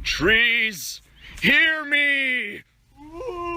Trees, hear me!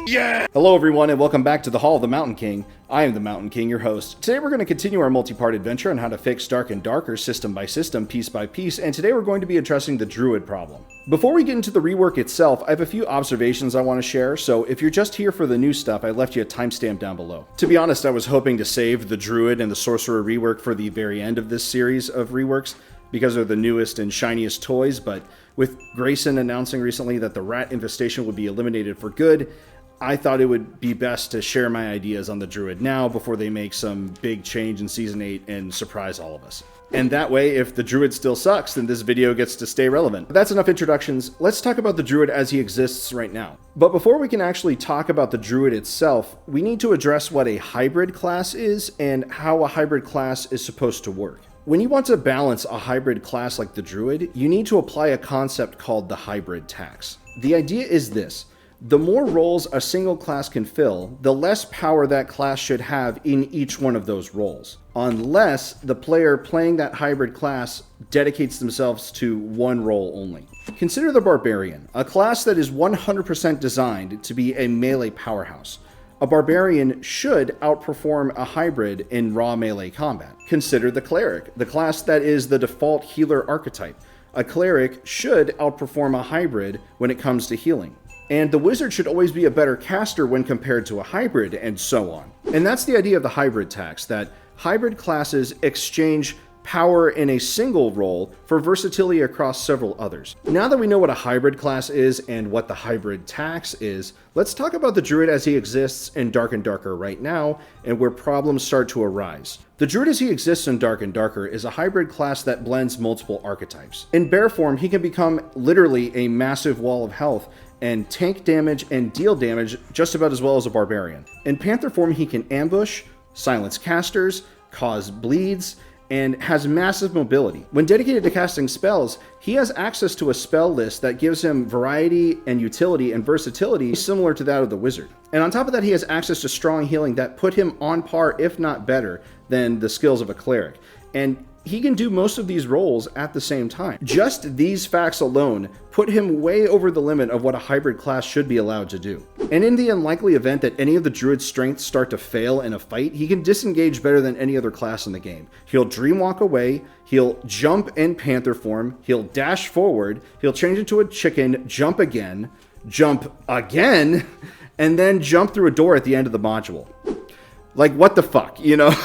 Yeah! Hello everyone and welcome back to the Hall of the Mountain King. I am the Mountain King, your host. Today we're going to continue our multi-part adventure on how to fix Dark and Darker system by system, piece by piece, and today we're going to be addressing the Druid problem. Before we get into the rework itself, I have a few observations I want to share, so if you're just here for the new stuff, I left you a timestamp down below. To be honest, I was hoping to save the Druid and the Sorcerer rework for the very end of this series of reworks, because they're the newest and shiniest toys, but with Grayson announcing recently that the rat infestation would be eliminated for good, I thought it would be best to share my ideas on the Druid now before they make some big change in Season 8 and surprise all of us. And that way, if the Druid still sucks, then this video gets to stay relevant. But that's enough introductions. Let's talk about the Druid as he exists right now. But before we can actually talk about the Druid itself, we need to address what a hybrid class is and how a hybrid class is supposed to work. When you want to balance a hybrid class like the Druid, you need to apply a concept called the hybrid tax. The idea is this: the more roles a single class can fill, the less power that class should have in each one of those roles, unless the player playing that hybrid class dedicates themselves to one role only. Consider the Barbarian, a class that is 100% designed to be a melee powerhouse. A Barbarian should outperform a hybrid in raw melee combat. Consider the Cleric, the class that is the default healer archetype. A Cleric should outperform a hybrid when it comes to healing. And the Wizard should always be a better caster when compared to a hybrid, and so on. And that's the idea of the hybrid tax, that hybrid classes exchange power in a single role for versatility across several others. Now that we know what a hybrid class is and what the hybrid tax is, let's talk about the Druid as he exists in Dark and Darker right now, and where problems start to arise. The Druid as he exists in Dark and Darker is a hybrid class that blends multiple archetypes. In bear form, he can become literally a massive wall of health and tank damage and deal damage just about as well as a Barbarian. In Panther form, he can ambush, silence casters, cause bleeds, and has massive mobility. When dedicated to casting spells, he has access to a spell list that gives him variety and utility and versatility similar to that of the Wizard. And on top of that, he has access to strong healing that put him on par, if not better, than the skills of a Cleric. And he can do most of these roles at the same time. Just these facts alone put him way over the limit of what a hybrid class should be allowed to do. And in the unlikely event that any of the Druid's strengths start to fail in a fight, he can disengage better than any other class in the game. He'll Dreamwalk away, he'll jump in Panther form, he'll dash forward, he'll change into a chicken, jump again, and then jump through a door at the end of the module. Like, what the fuck, you know?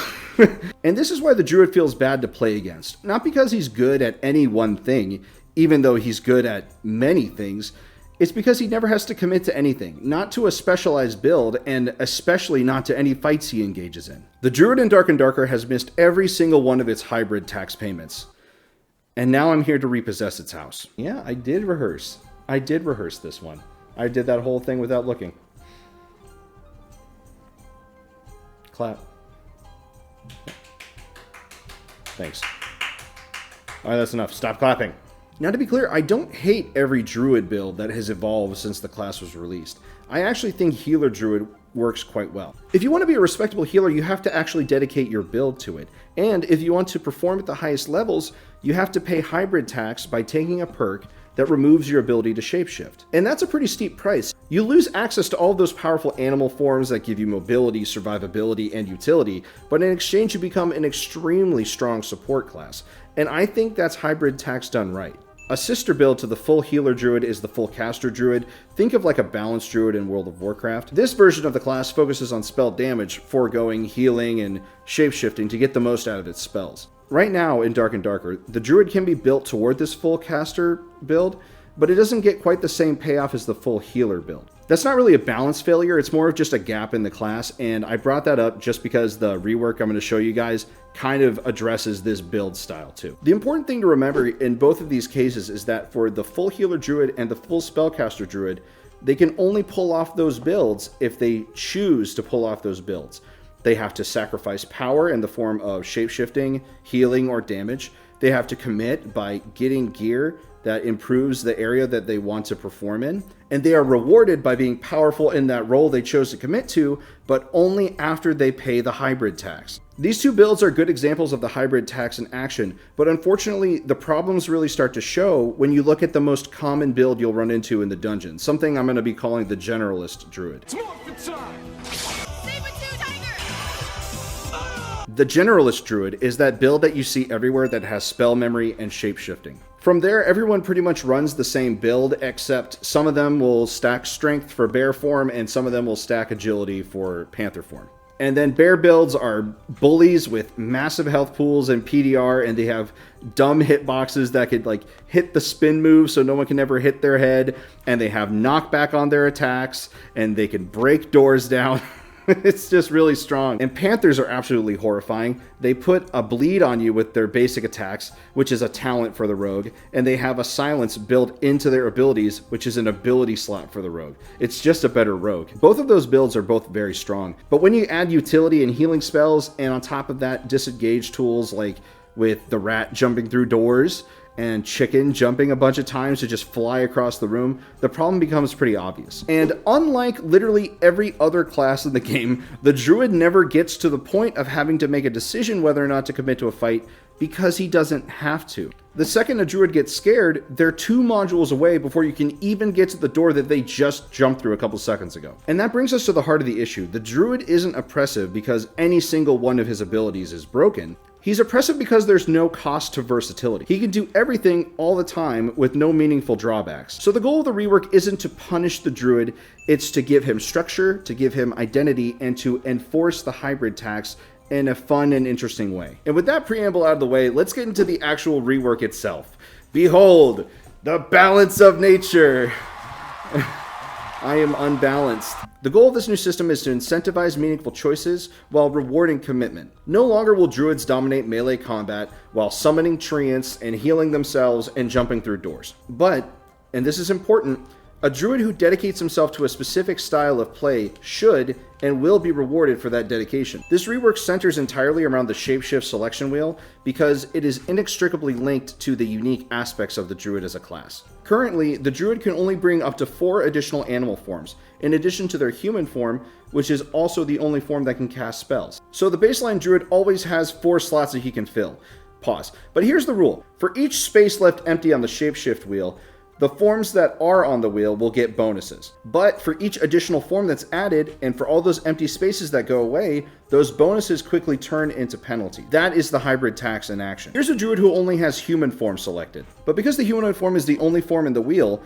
And this is why the Druid feels bad to play against. Not because he's good at any one thing, even though he's good at many things. It's because he never has to commit to anything, not to a specialized build, and especially not to any fights he engages in. The Druid in Dark and Darker has missed every single one of its hybrid tax payments. And now I'm here to repossess its house. Yeah, I did rehearse. I did rehearse this one. I did that whole thing without looking. Clap. Thanks. Alright, that's enough. Stop clapping. Now, to be clear, I don't hate every Druid build that has evolved since the class was released. I actually think Healer Druid works quite well. If you want to be a respectable healer, you have to actually dedicate your build to it. And if you want to perform at the highest levels, you have to pay hybrid tax by taking a perk that removes your ability to shapeshift. And that's a pretty steep price. You lose access to all of those powerful animal forms that give you mobility, survivability, and utility, but in exchange you become an extremely strong support class. And I think that's hybrid tax done right. A sister build to the full Healer Druid is the full Caster Druid. Think of like a balanced Druid in World of Warcraft. This version of the class focuses on spell damage, foregoing healing and shapeshifting to get the most out of its spells. Right now, in Dark and Darker, the Druid can be built toward this full caster build, but it doesn't get quite the same payoff as the full healer build. That's not really a balance failure, it's more of just a gap in the class, and I brought that up just because the rework I'm going to show you guys kind of addresses this build style too. The important thing to remember in both of these cases is that for the full healer Druid and the full spellcaster Druid, they can only pull off those builds if they choose to pull off those builds. They have to sacrifice power in the form of shapeshifting, healing, or damage. They have to commit by getting gear that improves the area that they want to perform in. And they are rewarded by being powerful in that role they chose to commit to, but only after they pay the hybrid tax. These two builds are good examples of the hybrid tax in action, but unfortunately the problems really start to show when you look at the most common build you'll run into in the dungeon, something I'm going to be calling the Generalist Druid. The Generalist Druid is that build that you see everywhere that has spell memory and shapeshifting. From there, everyone pretty much runs the same build, except some of them will stack strength for bear form and some of them will stack agility for panther form. And then bear builds are bullies with massive health pools and PDR, and they have dumb hitboxes that could like hit the spin move so no one can ever hit their head, and they have knockback on their attacks, and they can break doors down. It's just really strong. And Panthers are absolutely horrifying. They put a bleed on you with their basic attacks, which is a talent for the rogue, and they have a silence built into their abilities, which is an ability slot for the rogue. It's just a better rogue. Both of those builds are both very strong. But when you add utility and healing spells, and on top of that, disengage tools like with the rat jumping through doors, and chicken jumping a bunch of times to just fly across the room, the problem becomes pretty obvious. And unlike literally every other class in the game, the druid never gets to the point of having to make a decision whether or not to commit to a fight because he doesn't have to. The second a druid gets scared, they're 2 modules away before you can even get to the door that they just jumped through a couple seconds ago. And that brings us to the heart of the issue. The druid isn't oppressive because any single one of his abilities is broken. He's oppressive because there's no cost to versatility. He can do everything all the time with no meaningful drawbacks. So the goal of the rework isn't to punish the druid, it's to give him structure, to give him identity, and to enforce the hybrid tax in a fun and interesting way. And with that preamble out of the way, let's get into the actual rework itself. Behold, the balance of nature. I am unbalanced. The goal of this new system is to incentivize meaningful choices while rewarding commitment. No longer will druids dominate melee combat while summoning treants and healing themselves and jumping through doors. But, and this is important, a druid who dedicates himself to a specific style of play should and will be rewarded for that dedication. This rework centers entirely around the shapeshift selection wheel because it is inextricably linked to the unique aspects of the druid as a class. Currently, the druid can only bring up to 4 additional animal forms, in addition to their human form, which is also the only form that can cast spells. So the baseline druid always has 4 slots that he can fill. Pause. But here's the rule. For each space left empty on the shapeshift wheel, the forms that are on the wheel will get bonuses. But for each additional form that's added, and for all those empty spaces that go away, those bonuses quickly turn into penalty. That is the hybrid tax in action. Here's a druid who only has human form selected. But because the humanoid form is the only form in the wheel,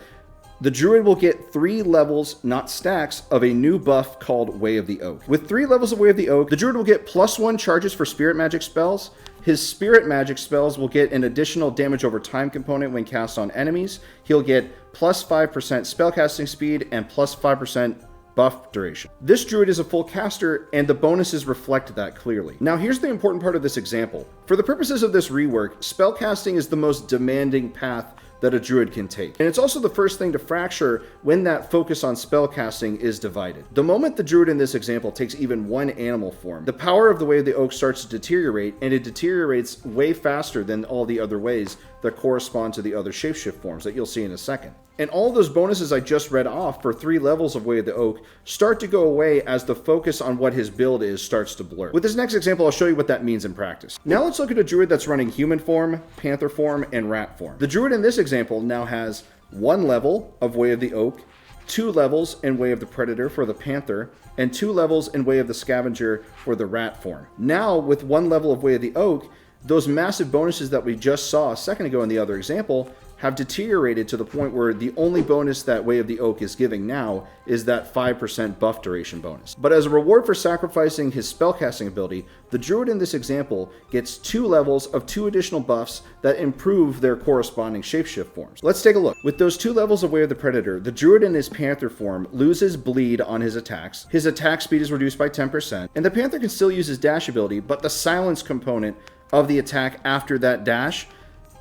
the druid will get 3 levels, not stacks, of a new buff called Way of the Oak. With 3 levels of Way of the Oak, the druid will get +1 charges for spirit magic spells. His spirit magic spells will get an additional damage over time component when cast on enemies. He'll get +5% spellcasting speed and +5% buff duration. This druid is a full caster, and the bonuses reflect that clearly. Now here's the important part of this example. For the purposes of this rework, spellcasting is the most demanding path that a druid can take. And it's also the first thing to fracture when that focus on spellcasting is divided. The moment the druid in this example takes even 1 animal form, the power of the Way of the Oak starts to deteriorate, and it deteriorates way faster than all the other ways that correspond to the other shapeshift forms that you'll see in a second. And all those bonuses I just read off for 3 levels of Way of the Oak start to go away as the focus on what his build is starts to blur. With this next example, I'll show you what that means in practice. Now let's look at a druid that's running human form, panther form, and rat form. The druid in this example now has 1 level of Way of the Oak, 2 levels in Way of the Predator for the panther, and 2 levels in Way of the Scavenger for the rat form. Now, with 1 level of Way of the Oak, those massive bonuses that we just saw a second ago in the other example have deteriorated to the point where the only bonus that Way of the Oak is giving now is that 5% buff duration bonus. But as a reward for sacrificing his spellcasting ability, the druid in this example gets 2 levels of 2 additional buffs that improve their corresponding shapeshift forms. Let's take a look. With those 2 levels of Way of the Predator, the druid in his panther form loses bleed on his attacks, his attack speed is reduced by 10%, and the panther can still use his dash ability, but the silence component of the attack after that dash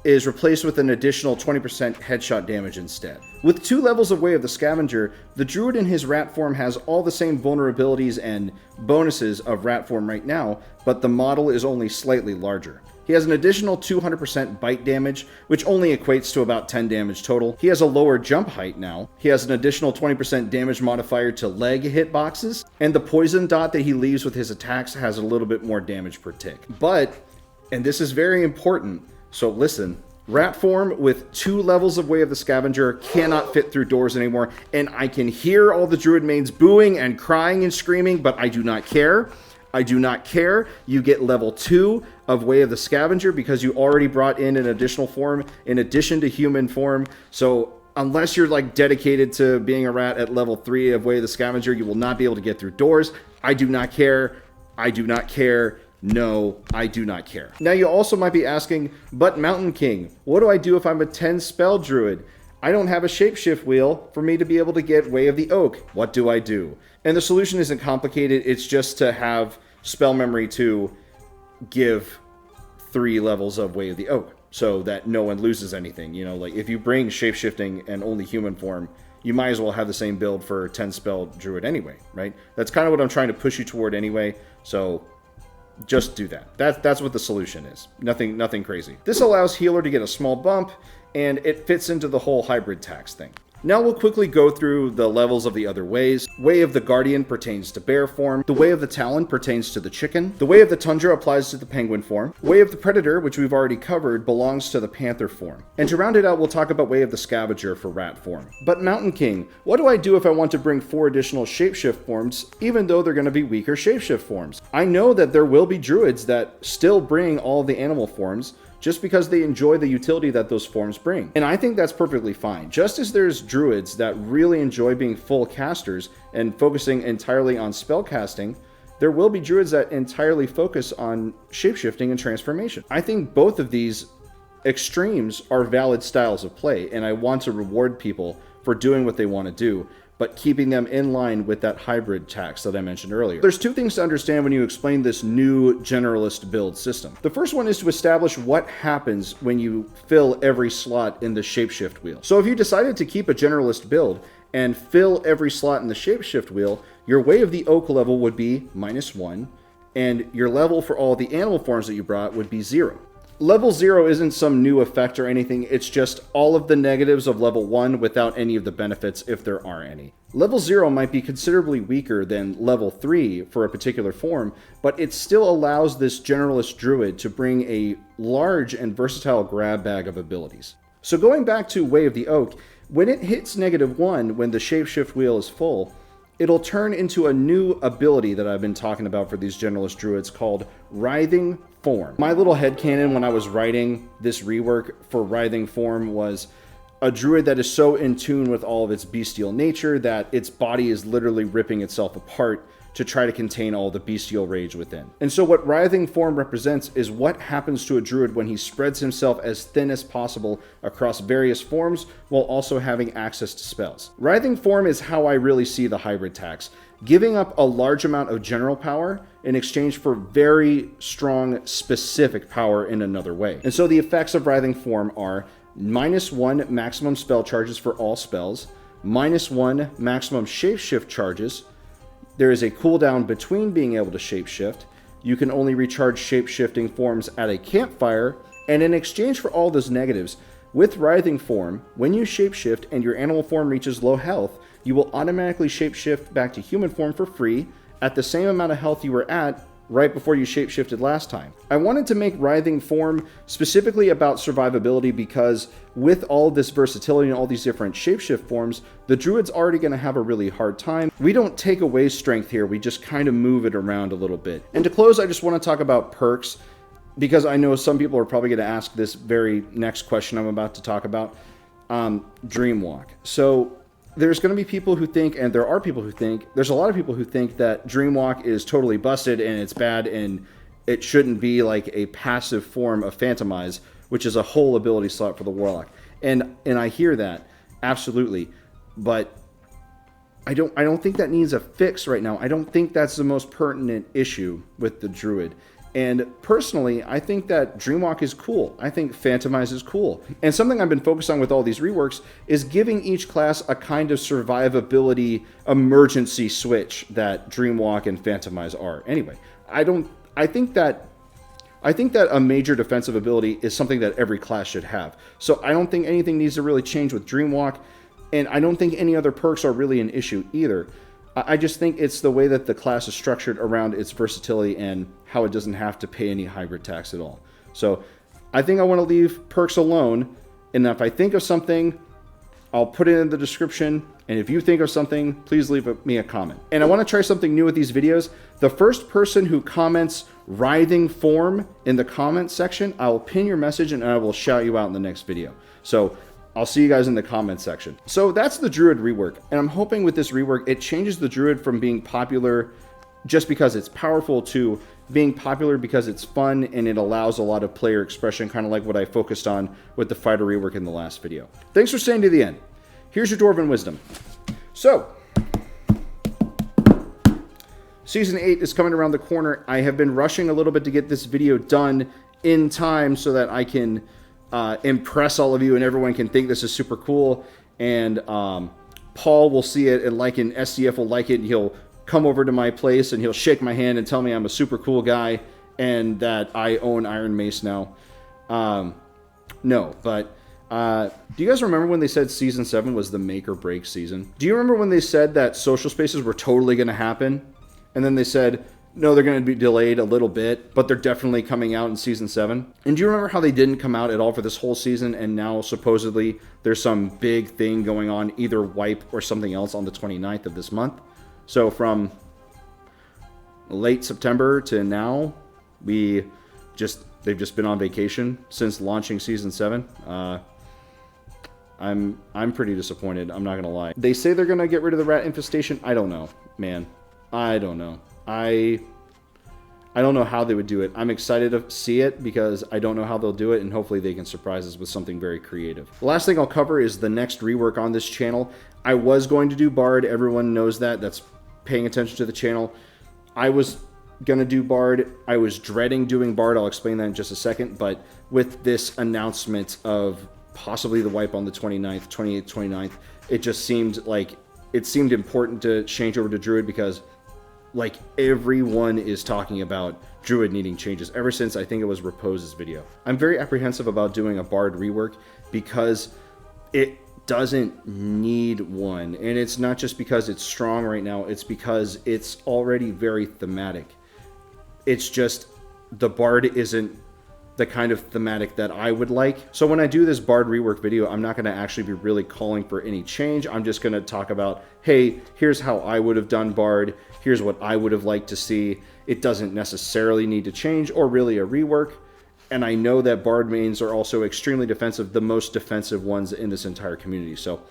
is replaced with an additional 20% headshot damage instead. With 2 levels of Way of the Scavenger, the druid in his rat form has all the same vulnerabilities and bonuses of rat form right now, but the model is only slightly larger. He has an additional 200% bite damage, which only equates to about 10 damage total. He has a lower jump height now. He has an additional 20% damage modifier to leg hitboxes, and the poison dot that he leaves with his attacks has a little bit more damage per tick. But, and this is very important, so listen, rat form with 2 levels of Way of the Scavenger cannot fit through doors anymore, and I can hear all the druid mains booing and crying and screaming, but I do not care. I do not care. You get level 2 of Way of the Scavenger because you already brought in an additional form in addition to human form. So unless you're like dedicated to being a rat at level 3 of Way of the Scavenger, you will not be able to get through doors. I do not care. I do not care. No, I do not care. Now you also might be asking, but Mountain King, what do I do if I'm a 10 spell druid? I don't have a shapeshift wheel for me to be able to get Way of the Oak. What do I do? And the solution isn't complicated. It's just to have spell memory to give 3 levels of Way of the Oak so that no one loses anything. You know, like if you bring shapeshifting and only human form, you might as well have the same build for 10 spell druid anyway, right? That's kind of what I'm trying to push you toward anyway. So just do that. That's what the solution is. Nothing crazy. This allows Healer to get a small bump, and it fits into the whole hybrid tax thing. Now we'll quickly go through the levels of the other ways. Way of the Guardian pertains to bear form. The Way of the Talon pertains to the chicken. The Way of the Tundra applies to the penguin form. Way of the Predator, which we've already covered, belongs to the panther form. And to round it out, we'll talk about Way of the Scavenger for rat form. But Mountain King, what do I do if I want to bring 4 additional shapeshift forms, even though they're going to be weaker shapeshift forms? I know that there will be druids that still bring all the animal forms, just because they enjoy the utility that those forms bring. And I think that's perfectly fine. Just as there's druids that really enjoy being full casters and focusing entirely on spell casting, there will be druids that entirely focus on shapeshifting and transformation. I think both of these extremes are valid styles of play, and I want to reward people for doing what they want to do, but keeping them in line with that hybrid tax that I mentioned earlier. There's 2 things to understand when you explain this new generalist build system. The first one is to establish what happens when you fill every slot in the shapeshift wheel. So if you decided to keep a generalist build and fill every slot in the shapeshift wheel, your Way of the Oak level would be -1, and your level for all the animal forms that you brought would be 0. Level 0 isn't some new effect or anything, it's just all of the negatives of level 1 without any of the benefits if there are any. Level 0 might be considerably weaker than level 3 for a particular form, but it still allows this Generalist Druid to bring a large and versatile grab bag of abilities. So going back to Way of the Oak, when it hits -1 when the shapeshift wheel is full, it'll turn into a new ability that I've been talking about for these Generalist Druids called Writhing Form. My little headcanon when I was writing this rework for Writhing Form was a druid that is so in tune with all of its bestial nature that its body is literally ripping itself apart to try to contain all the bestial rage within. And so what Writhing Form represents is what happens to a druid when he spreads himself as thin as possible across various forms while also having access to spells. Writhing Form is how I really see the hybrid tax, giving up a large amount of general power in exchange for very strong specific power in another way. And so the effects of Writhing Form are -1 maximum spell charges for all spells, -1 maximum shapeshift charges. There is a cooldown between being able to shapeshift. You can only recharge shapeshifting forms at a campfire, and in exchange for all those negatives, with Writhing Form, when you shapeshift and your animal form reaches low health, you will automatically shapeshift back to human form for free at the same amount of health you were at right before you shapeshifted last time. I wanted to make Writhing Form specifically about survivability because with all this versatility and all these different shapeshift forms, the druid's already going to have a really hard time. We don't take away strength here, we just kind of move it around a little bit. And to close, I just want to talk about perks, because I know some people are probably going to ask this very next question I'm about to talk about. Dreamwalk. So there's going to be people who think, and there are people who think, there's a lot of people who think that Dreamwalk is totally busted and it's bad and it shouldn't be like a passive form of Phantomize, which is a whole ability slot for the Warlock. And I hear that, absolutely. But I don't think that needs a fix right now. I don't think that's the most pertinent issue with the Druid. And personally, I think that Dreamwalk is cool. I think Phantomize is cool. And something I've been focused on with all these reworks is giving each class a kind of survivability emergency switch that Dreamwalk and Phantomize are. Anyway, I think that I think that a major defensive ability is something that every class should have. So I don't think anything needs to really change with Dreamwalk, and I don't think any other perks are really an issue either. I just think it's the way that the class is structured around its versatility and how it doesn't have to pay any hybrid tax at all. So I think I want to leave perks alone, and if I think of something, I'll put it in the description, and if you think of something, please leave me a comment. And I want to try something new with these videos. The first person who comments Writhing form in the comment section, I will pin your message and I will shout you out in the next video. So I'll see you guys in the comment section. So that's the Druid rework, and I'm hoping with this rework, it changes the Druid from being popular just because it's powerful to being popular because it's fun and it allows a lot of player expression, kind of like what I focused on with the fighter rework in the last video. Thanks for staying to the end. Here's your Dwarven Wisdom. So, Season 8 is coming around the corner. I have been rushing a little bit to get this video done in time so that I can impress all of you and everyone can think this is super cool. And Paul will see it and like it, and SDF will like it, and he'll come over to my place and he'll shake my hand and tell me I'm a super cool guy and that I own Iron Mace now. No, but do you guys remember when they said Season 7 was the make or break season? Do you remember when they said that social spaces were totally going to happen? And then they said, no, they're going to be delayed a little bit, but they're definitely coming out in Season 7. And do you remember how they didn't come out at all for this whole season, and now supposedly there's some big thing going on, either wipe or something else on the 29th of this month? So from late September to now, they've just been on vacation since launching Season 7. I'm pretty disappointed, I'm not going to lie. They say they're going to get rid of the rat infestation. I don't know, man. I don't know. I don't know how they would do it. I'm excited to see it because I don't know how they'll do it, and hopefully they can surprise us with something very creative. The last thing I'll cover is the next rework on this channel. I was going to do Bard. Everyone knows that. That's paying attention to the channel. I was going to do Bard. I was dreading doing Bard. I'll explain that in just a second. But with this announcement of possibly the wipe on the 29th, 28th, 29th, it just seemed like it seemed important to change over to Druid because like everyone is talking about Druid needing changes ever since I think it was Repose's video. I'm very apprehensive about doing a Bard rework because it doesn't need one. And it's not just because it's strong right now, it's because it's already very thematic. It's just the Bard isn't the kind of thematic that I would like. So when I do this Bard rework video, I'm not going to actually be really calling for any change. I'm just going to talk about, hey, here's how I would have done Bard. Here's what I would have liked to see. It doesn't necessarily need to change or really a rework. And I know that Bard mains are also extremely defensive, the most defensive ones in this entire community. So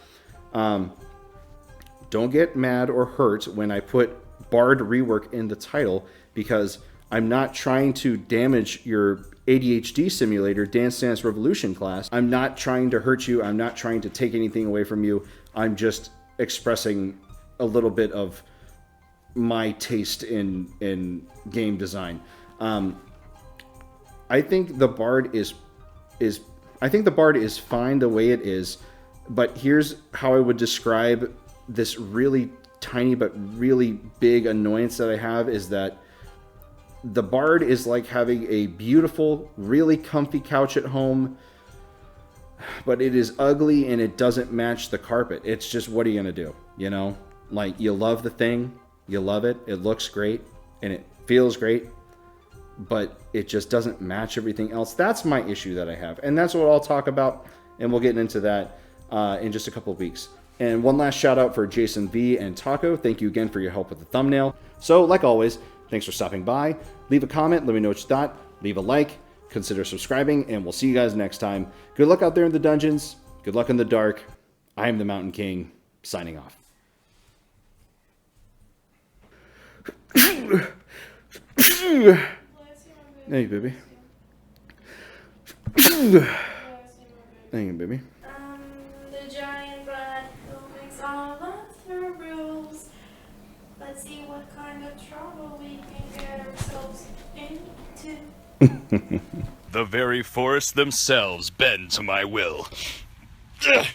don't get mad or hurt when I put Bard rework in the title, because I'm not trying to damage your ADHD simulator Dance Dance Revolution class. I'm not trying to hurt you. I'm not trying to take anything away from you. I'm just expressing a little bit of my taste in game design. I think the Bard is fine the way it is, but here's how I would describe this really tiny but really big annoyance that I have is that the Bard is like having a beautiful, really comfy couch at home, but it is ugly and it doesn't match the carpet. It's just, what are you gonna do? You know, like, you love the thing, you love it, it looks great, and it feels great, but it just doesn't match everything else. That's my issue that I have, and that's what I'll talk about, and we'll get into that in just a couple of weeks. And one last shout out for Jason V and Taco. Thank you again for your help with the thumbnail. So, like always, thanks for stopping by. Leave a comment, let me know what you thought. Leave a like, consider subscribing, and we'll see you guys next time. Good luck out there in the dungeons. Good luck in the dark. I am the Mountain King, signing off. Hey, baby. Thank you, baby. The giant rat who makes all of the rules. Let's see what kind of trouble we can get ourselves into. The very forests themselves bend to my will. Ugh.